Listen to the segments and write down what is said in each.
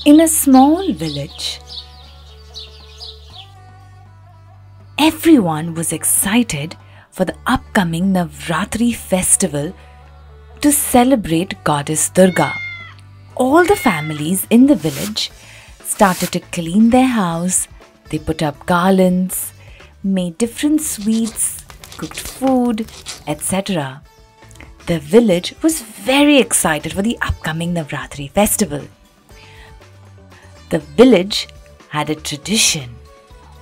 In a small village, everyone was excited for the upcoming Navratri festival to celebrate Goddess Durga. All the families in the village started to clean their house. They put up garlands, made different sweets, cooked food, etc. The village was very excited for the upcoming Navratri festival. The village had a tradition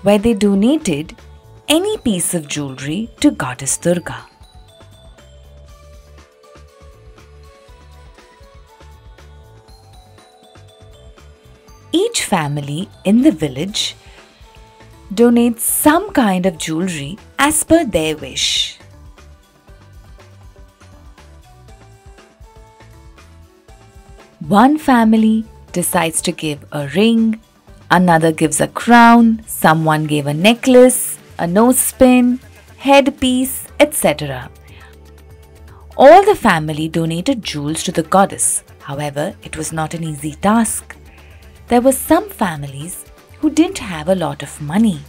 where they donated any piece of jewelry to Goddess Durga. Each family in the village donates some kind of jewelry as per their wish. One family decides to give a ring, another gives a crown, someone gave a necklace, a nose pin, headpiece, etc. All the family donated jewels to the goddess. However, it was not an easy task. There were some families who didn't have a lot of money.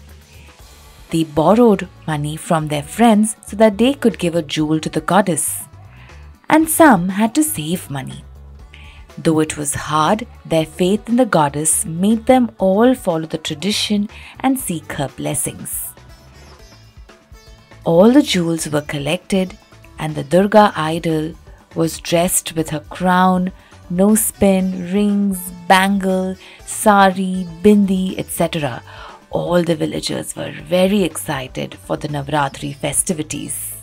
They borrowed money from their friends so that they could give a jewel to the goddess. And some had to save money. Though it was hard, their faith in the goddess made them all follow the tradition and seek her blessings. All the jewels were collected and the Durga idol was dressed with her crown, nose pin, rings, bangle, sari, bindi, etc. All the villagers were very excited for the Navratri festivities.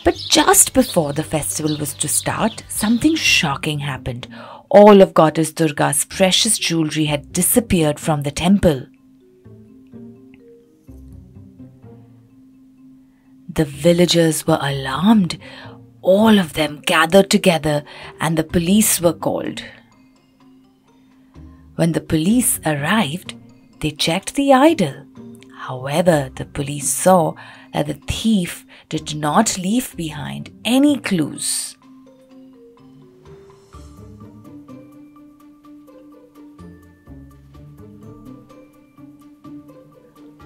But just before the festival was to start, something shocking happened. All of Goddess Durga's precious jewelry had disappeared from the temple. The villagers were alarmed. All of them gathered together and the police were called. When the police arrived, they checked the idol. However, the police saw that the thief did not leave behind any clues.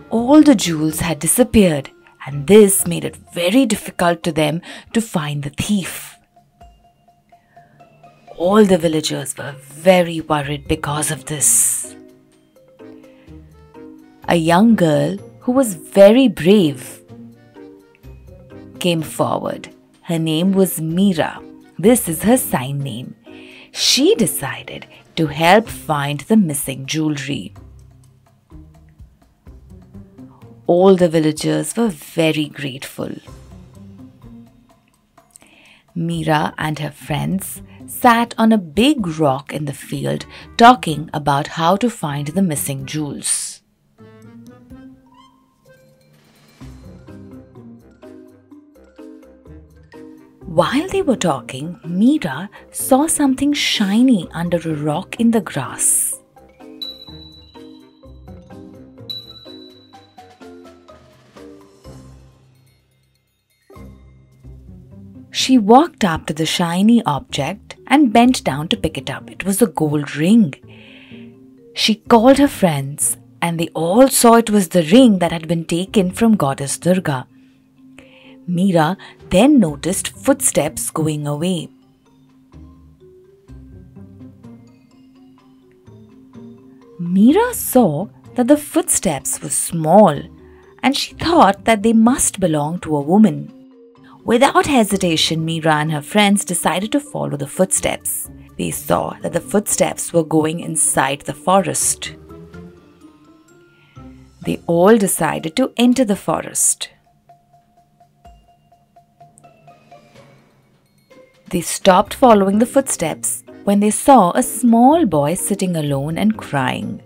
All the jewels had disappeared, and this made it very difficult to them to find the thief. All the villagers were very worried because of this. A young girl who was very brave came forward. Her name was Meera. This is her sign name. She decided to help find the missing jewelry. All the villagers were very grateful. Meera and her friends sat on a big rock in the field talking about how to find the missing jewels. While they were talking, Meera saw something shiny under a rock in the grass. She walked up to the shiny object and bent down to pick it up. It was a gold ring. She called her friends and they all saw it was the ring that had been taken from Goddess Durga. Meera then noticed footsteps going away. Meera saw that the footsteps were small and she thought that they must belong to a woman. Without hesitation, Meera and her friends decided to follow the footsteps. They saw that the footsteps were going inside the forest. They all decided to enter the forest. They stopped following the footsteps when they saw a small boy sitting alone and crying.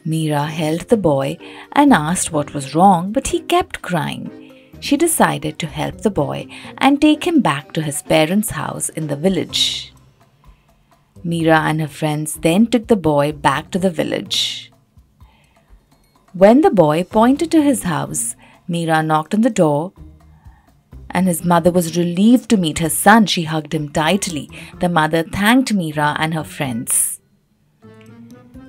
Meera held the boy and asked what was wrong, but he kept crying. She decided to help the boy and take him back to his parents' house in the village. Meera and her friends then took the boy back to the village. When the boy pointed to his house, Meera knocked on the door and his mother was relieved to meet her son. She hugged him tightly. The mother thanked Meera and her friends.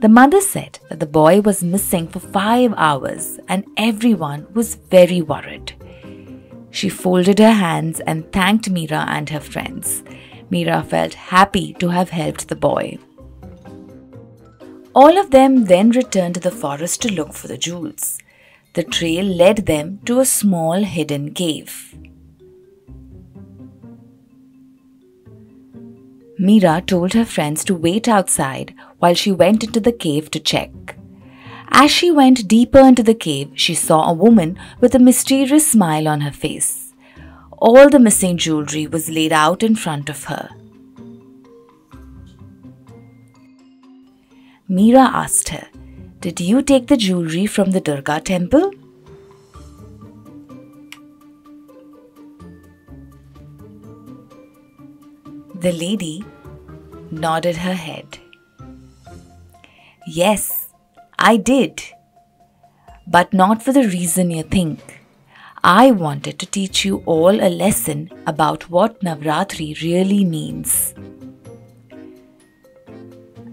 The mother said that the boy was missing for 5 hours and everyone was very worried. She folded her hands and thanked Meera and her friends. Meera felt happy to have helped the boy. All of them then returned to the forest to look for the jewels. The trail led them to a small hidden cave. Meera told her friends to wait outside while she went into the cave to check. As she went deeper into the cave, she saw a woman with a mysterious smile on her face. All the missing jewelry was laid out in front of her. Meera asked her, "Did you take the jewelry from the Durga temple?" The lady nodded her head. "Yes, I did. But not for the reason you think. I wanted to teach you all a lesson about what Navratri really means."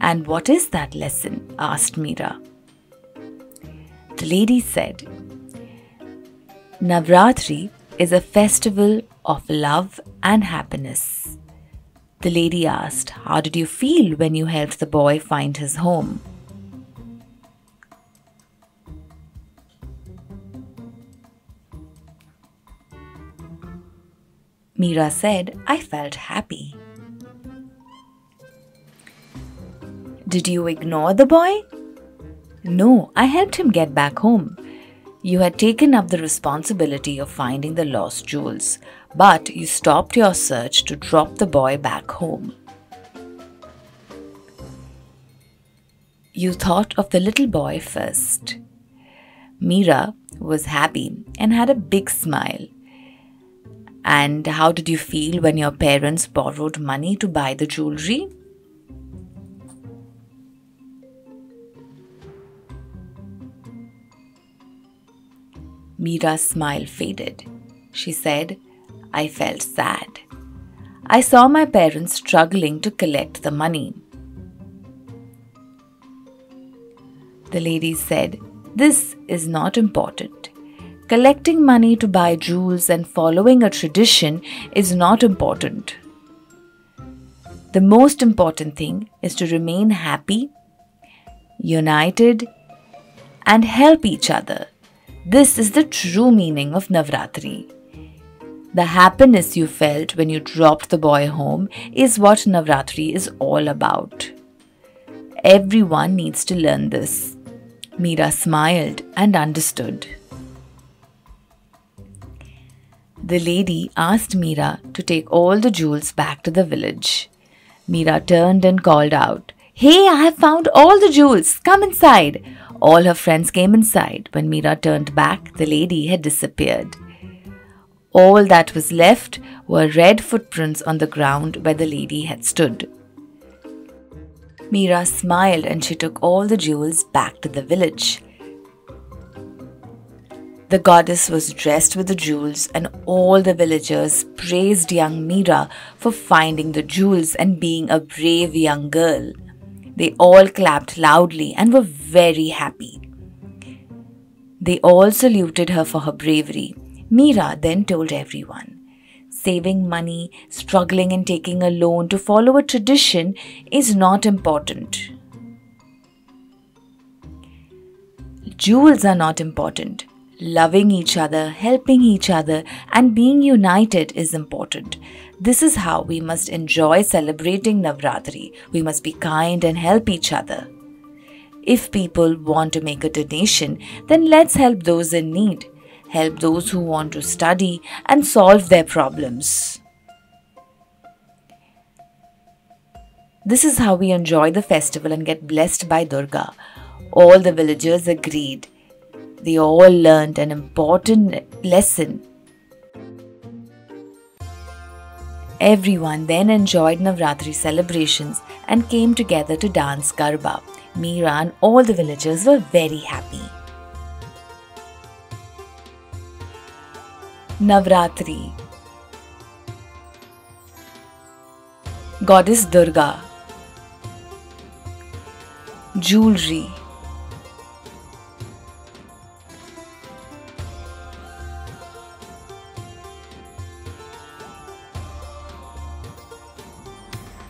"And what is that lesson?" asked Meera. The lady said, "Navratri is a festival of love and happiness." The lady asked, "How did you feel when you helped the boy find his home?" Meera said, "I felt happy." "Did you ignore the boy?" "No, I helped him get back home. You had taken up the responsibility of finding the lost jewels, but you stopped your search to drop the boy back home. You thought of the little boy first." Meera was happy and had a big smile. "And how did you feel when your parents borrowed money to buy the jewelry?" Meera's smile faded. She said, "I felt sad. I saw my parents struggling to collect the money." The lady said, "This is not important. Collecting money to buy jewels and following a tradition is not important. The most important thing is to remain happy, united, and help each other. This is the true meaning of Navratri. The happiness you felt when you dropped the boy home is what Navratri is all about. Everyone needs to learn this." Meera smiled and understood. The lady asked Meera to take all the jewels back to the village. Meera turned and called out, "Hey, I have found all the jewels. Come inside." All her friends came inside. When Meera turned back, the lady had disappeared. All that was left were red footprints on the ground where the lady had stood. Meera smiled and she took all the jewels back to the village. The goddess was dressed with the jewels and all the villagers praised young Meera for finding the jewels and being a brave young girl. They all clapped loudly and were very happy. They all saluted her for her bravery. Meera then told everyone, saving money, struggling and taking a loan to follow a tradition is not important. Jewels are not important. Loving each other, helping each other, and being united is important. This is how we must enjoy celebrating Navratri. We must be kind and help each other. If people want to make a donation, then let's help those in need. Help those who want to study and solve their problems. This is how we enjoy the festival and get blessed by Durga. All the villagers agreed. They all learned an important lesson. Everyone then enjoyed Navratri celebrations and came together to dance Garba. Meera and all the villagers were very happy. Navratri, Goddess Durga. Jewelry.